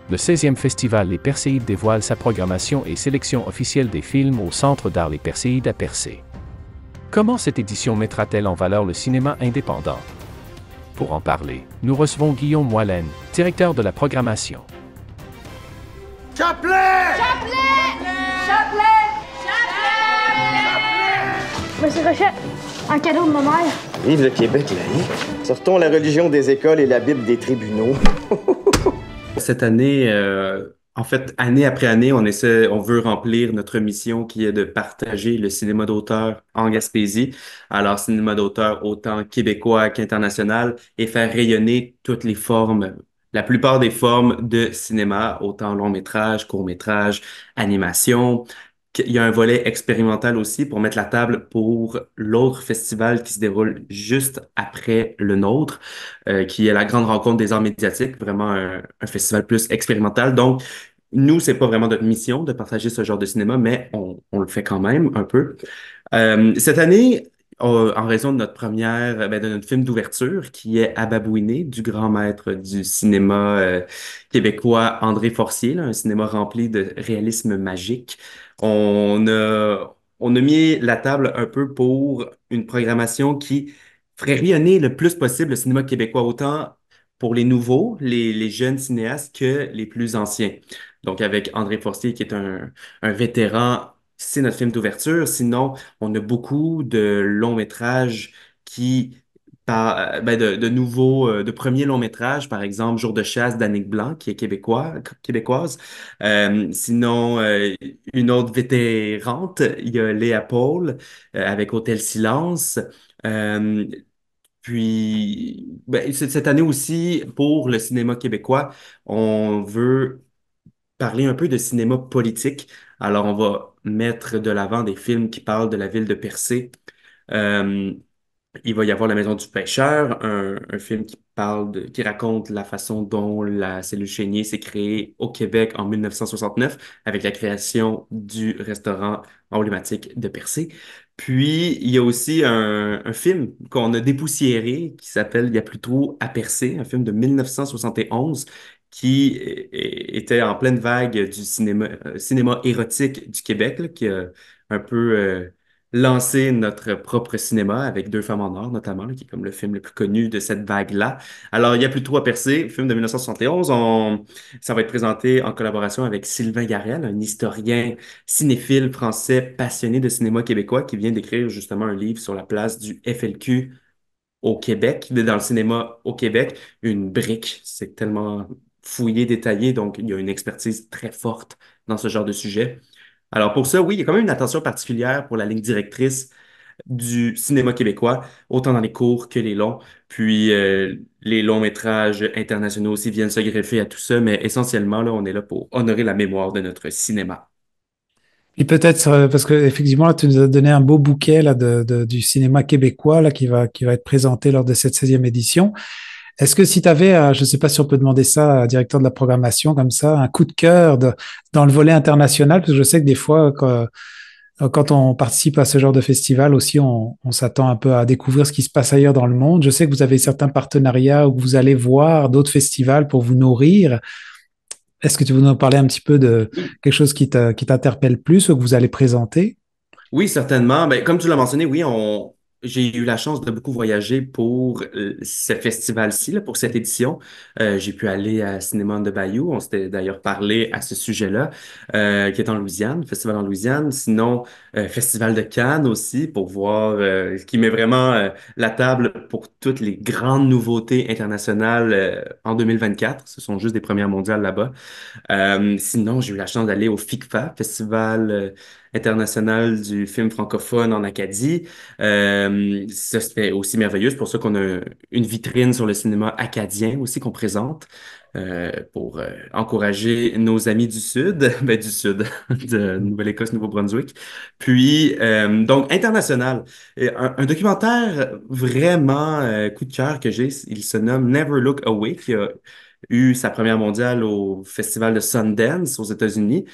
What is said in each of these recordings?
Le 16e Festival Les Perséides dévoile sa programmation et sélection officielle des films au Centre d'art Les Perséides à Percé. Comment cette édition mettra-t-elle en valeur le cinéma indépendant? Pour en parler, nous recevons Guillaume Moilène, directeur de la programmation. Chapelet! Chapelet! Chapelet! Chapelet! Monsieur Rochette, un cadeau de ma mère. Vive le Québec, là, hein? Sortons la religion des écoles et la Bible des tribunaux. Cette année, en fait, année après année, on veut remplir notre mission qui est de partager le cinéma d'auteur en Gaspésie. Alors, cinéma d'auteur autant québécois qu'international et faire rayonner toutes les formes, la plupart des formes de cinéma, autant long métrage, court métrage, animation. Il y a un volet expérimental aussi pour mettre la table pour l'autre festival qui se déroule juste après le nôtre, qui est la grande rencontre des arts médiatiques, vraiment un festival plus expérimental. Donc, nous, c'est pas vraiment notre mission de partager ce genre de cinéma, mais on le fait quand même un peu. Cette année, en raison de notre première, de notre film d'ouverture, qui est Ababouiné, du grand maître du cinéma québécois André Forcier, là, un cinéma rempli de réalisme magique, on a mis la table un peu pour une programmation qui ferait rayonner le plus possible le cinéma québécois, autant pour les nouveaux, les jeunes cinéastes, que les plus anciens. Donc, avec André Forcier, qui est un vétéran, c'est notre film d'ouverture. Sinon, on a beaucoup de longs métrages qui, de nouveaux, de premiers longs métrages, par exemple, Jour de chasse d'Annick Blanc, qui est québécoise. Sinon, une autre vétérante, il y a Léa Paul, avec Hôtel Silence. Euh, Cette année aussi, pour le cinéma québécois, on veut parler un peu de cinéma politique. Alors, on va mettre de l'avant des films qui parlent de la ville de Percé. Euh, il va y avoir La Maison du Pêcheur, un film qui raconte la façon dont la cellule Chénier s'est créée au Québec en 1969 avec la création du restaurant emblématique de Percé. Puis, il y a aussi un film qu'on a dépoussiéré qui s'appelle Il y a plus trop à percer, un film de 1971 qui était en pleine vague du cinéma érotique du Québec, là, qui a un peu lancé notre propre cinéma avec Deux femmes en or, notamment, là, qui est comme le film le plus connu de cette vague-là. Alors, il y a plus de trois percées, film de 1971. Ça va être présenté en collaboration avec Sylvain Garrel, un historien cinéphile français passionné de cinéma québécois qui vient d'écrire justement un livre sur la place du FLQ au Québec, dans le cinéma au Québec, une brique. C'est tellement fouillé, détaillé, donc il y a une expertise très forte dans ce genre de sujet. Alors pour ça, oui, il y a quand même une attention particulière pour la ligne directrice du cinéma québécois, autant dans les courts que les longs. Puis les longs métrages internationaux aussi viennent se greffer à tout ça, mais essentiellement, là, on est là pour honorer la mémoire de notre cinéma. Et peut-être, parce que effectivement, là, tu nous as donné un beau bouquet là, du cinéma québécois là, qui va être présenté lors de cette 16e édition. Est-ce que si tu avais, je ne sais pas si on peut demander ça à directeur de la programmation, comme ça, un coup de cœur dans le volet international, parce que je sais que des fois, quand on participe à ce genre de festival aussi, on s'attend un peu à découvrir ce qui se passe ailleurs dans le monde. Je sais que vous avez certains partenariats où vous allez voir d'autres festivals pour vous nourrir. Est-ce que tu veux nous parler un petit peu de quelque chose qui t'interpelle plus ou que vous allez présenter? Oui, certainement. Ben, comme tu l'as mentionné, oui, j'ai eu la chance de beaucoup voyager pour ce festival-ci, là, pour cette édition. J'ai pu aller à Cinéma de Bayou. On s'était d'ailleurs parlé à ce sujet-là, qui est en Louisiane, festival en Louisiane. Sinon, Festival de Cannes aussi, pour voir, qui met vraiment la table pour toutes les grandes nouveautés internationales en 2024. Ce sont juste des premières mondiales là-bas. Sinon, j'ai eu la chance d'aller au FICFA, Festival international du film francophone en Acadie. Ça, c'était aussi merveilleux. C'est pour ça qu'on a une vitrine sur le cinéma acadien aussi qu'on présente pour encourager nos amis du Sud, du Sud, de Nouvelle-Écosse, Nouveau-Brunswick. Puis, donc, international. Et un documentaire vraiment coup de cœur que j'ai, il se nomme Never Look Away, qui a eu sa première mondiale au festival de Sundance aux États-Unis.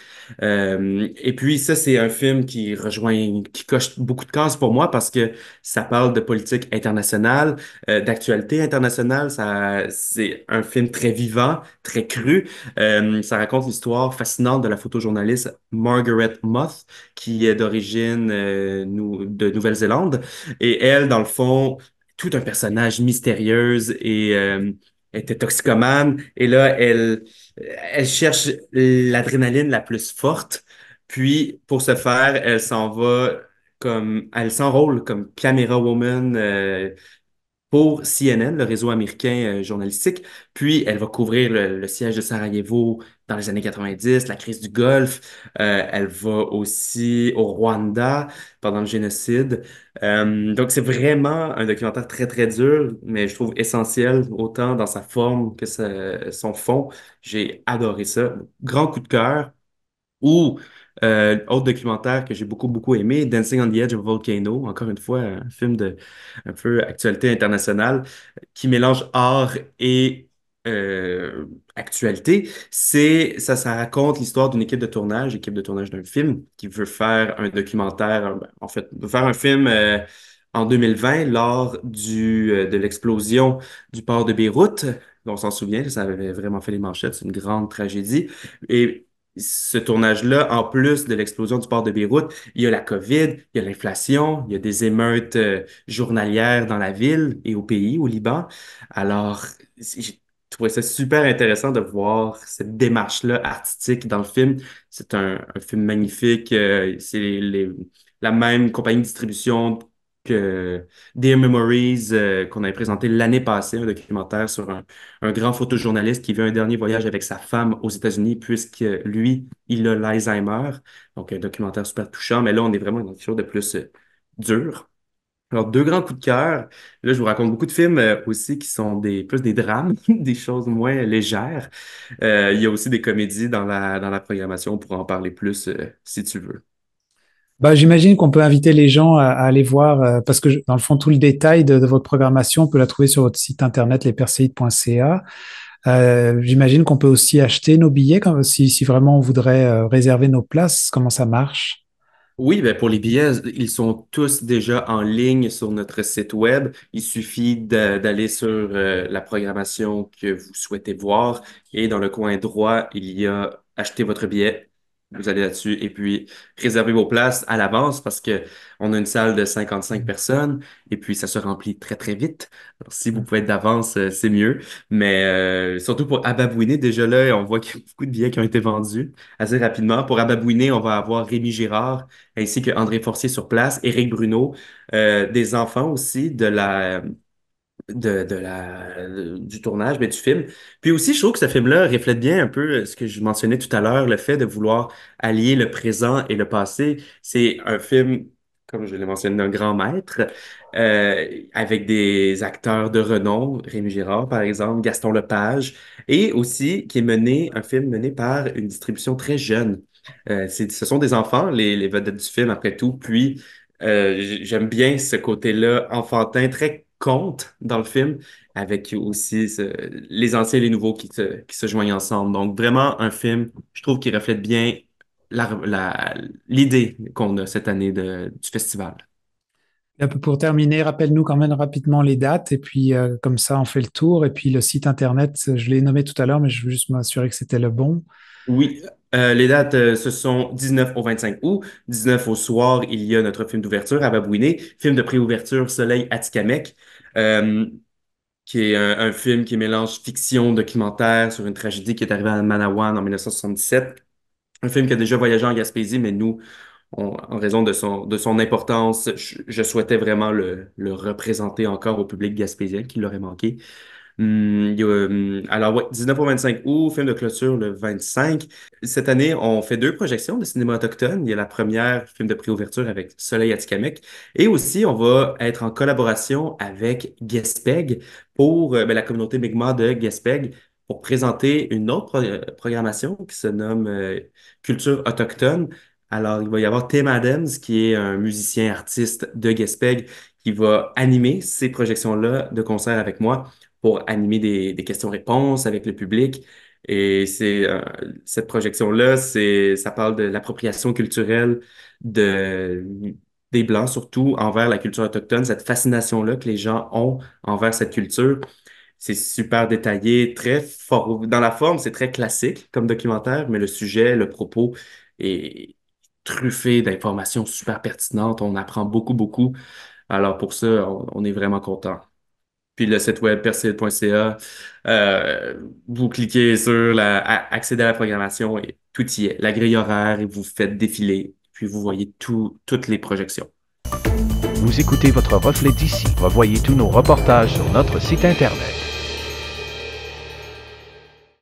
Et puis ça, c'est un film qui rejoint, qui coche beaucoup de cases pour moi parce que ça parle de politique internationale, d'actualité internationale. Ça, c'est un film très vivant, très cru. Ça raconte l'histoire fascinante de la photojournaliste Margaret Moth, qui est d'origine de Nouvelle-Zélande. Et elle, dans le fond, tout un personnage mystérieuse et était toxicomane. Et là, elle cherche l'adrénaline la plus forte. Puis, pour ce faire, elle s'enrôle comme caméra woman pour CNN, le réseau américain journalistique. Puis, elle va couvrir le siège de Sarajevo dans les années 90, la crise du Golfe. Elle va aussi au Rwanda pendant le génocide. Donc, c'est vraiment un documentaire très, très dur, mais je trouve essentiel, autant dans sa forme que son fond. J'ai adoré ça. Grand coup de cœur. Ou autre documentaire que j'ai beaucoup, beaucoup aimé, Dancing on the Edge of a Volcano, encore une fois, un film de un peu actualité internationale qui mélange art et actualité. Ça raconte l'histoire d'une équipe de tournage d'un film qui veut faire un documentaire, en fait, veut faire un film en 2020 lors de l'explosion du port de Beyrouth. On s'en souvient, ça avait vraiment fait les manchettes, c'est une grande tragédie. Et ce tournage-là, en plus de l'explosion du port de Beyrouth, il y a la COVID, il y a l'inflation, il y a des émeutes journalières dans la ville et au pays, au Liban. Alors, j'ai trouvé ça super intéressant de voir cette démarche-là artistique dans le film. C'est un film magnifique. C'est la même compagnie de distribution que Dear Memories, qu'on avait présenté l'année passée, un documentaire sur un grand photojournaliste qui veut un dernier voyage avec sa femme aux États-Unis puisque lui, il a l'Alzheimer. Donc, un documentaire super touchant, mais là, on est vraiment dans quelque chose de plus dur. Alors, deux grands coups de cœur. Là, je vous raconte beaucoup de films aussi qui sont plus des drames, des choses moins légères. Il y a aussi des comédies dans la programmation. On pourra en parler plus si tu veux. Bah, j'imagine qu'on peut inviter les gens à aller voir, parce que dans le fond, tout le détail de votre programmation, on peut la trouver sur votre site internet lesperséides.ca. J'imagine qu'on peut aussi acheter nos billets si vraiment on voudrait réserver nos places. Comment ça marche? Oui, ben pour les billets, ils sont tous déjà en ligne sur notre site web. Il suffit d'aller sur la programmation que vous souhaitez voir et dans le coin droit, il y a acheter votre billet. Vous allez là-dessus et puis réservez vos places à l'avance parce que on a une salle de 55 personnes et puis ça se remplit très très vite. Alors si vous pouvez être d'avance, c'est mieux. Mais surtout pour Ababouiné, déjà là, on voit qu'il y a beaucoup de billets qui ont été vendus assez rapidement. Pour Ababouiné, on va avoir Rémi Girard ainsi que André Forcier sur place, Éric Bruno, des enfants aussi du tournage, mais du film. Puis aussi, je trouve que ce film-là reflète bien un peu ce que je mentionnais tout à l'heure, le fait de vouloir allier le présent et le passé. C'est un film, comme je l'ai mentionné, d'un grand maître, avec des acteurs de renom, Rémi Girard, par exemple, Gaston Lepage, et aussi qui est un film mené par une distribution très jeune. Ce sont des enfants, les vedettes du film, après tout, puis j'aime bien ce côté-là enfantin, très conte dans le film, avec aussi les anciens et les nouveaux qui se joignent ensemble. Donc, vraiment un film, je trouve, qui reflète bien l'idée qu'on a cette année du festival. Un peu pour terminer, rappelle-nous quand même rapidement les dates et puis comme ça on fait le tour. Et puis le site internet, je l'ai nommé tout à l'heure, mais je veux juste m'assurer que c'était le bon. Oui, les dates, ce sont 19 au 25 août. 19 au soir, il y a notre film d'ouverture à Babouiné, film de préouverture Soleil Atikamek. Euh, qui est un film qui mélange fiction, documentaire sur une tragédie qui est arrivée à Manawan en 1977. Un film qui a déjà voyagé en Gaspésie, mais nous, en raison de son importance, je souhaitais vraiment le représenter encore au public gaspésien qui l'aurait manqué. Alors, ouais, 19 au 25 août, film de clôture le 25. Cette année, on fait deux projections de cinéma autochtone. Il y a la première, film de préouverture avec Soleil Atikamek. Et aussi, on va être en collaboration avec Gaspeg pour la communauté Mi'kmaq de Gaspeg pour présenter une autre programmation qui se nomme Culture autochtone. Alors, il va y avoir Tim Adams, qui est un musicien artiste de Gaspeg, qui va animer ces projections-là de concert avec moi pour animer des questions-réponses avec le public. Et cette projection-là, ça parle de l'appropriation culturelle de, des Blancs, surtout envers la culture autochtone, cette fascination-là que les gens ont envers cette culture. C'est super détaillé, très fort. Dans la forme, c'est très classique comme documentaire, mais le sujet, le propos est truffé d'informations super pertinentes. On apprend beaucoup, beaucoup. Alors pour ça, on est vraiment content. Puis le site web persil.ca, vous cliquez sur accéder à la programmation et tout y est. La grille horaire et vous faites défiler. Puis vous voyez toutes les projections. Vous écoutez votre reflet d'ici. Revoyez tous nos reportages sur notre site Internet.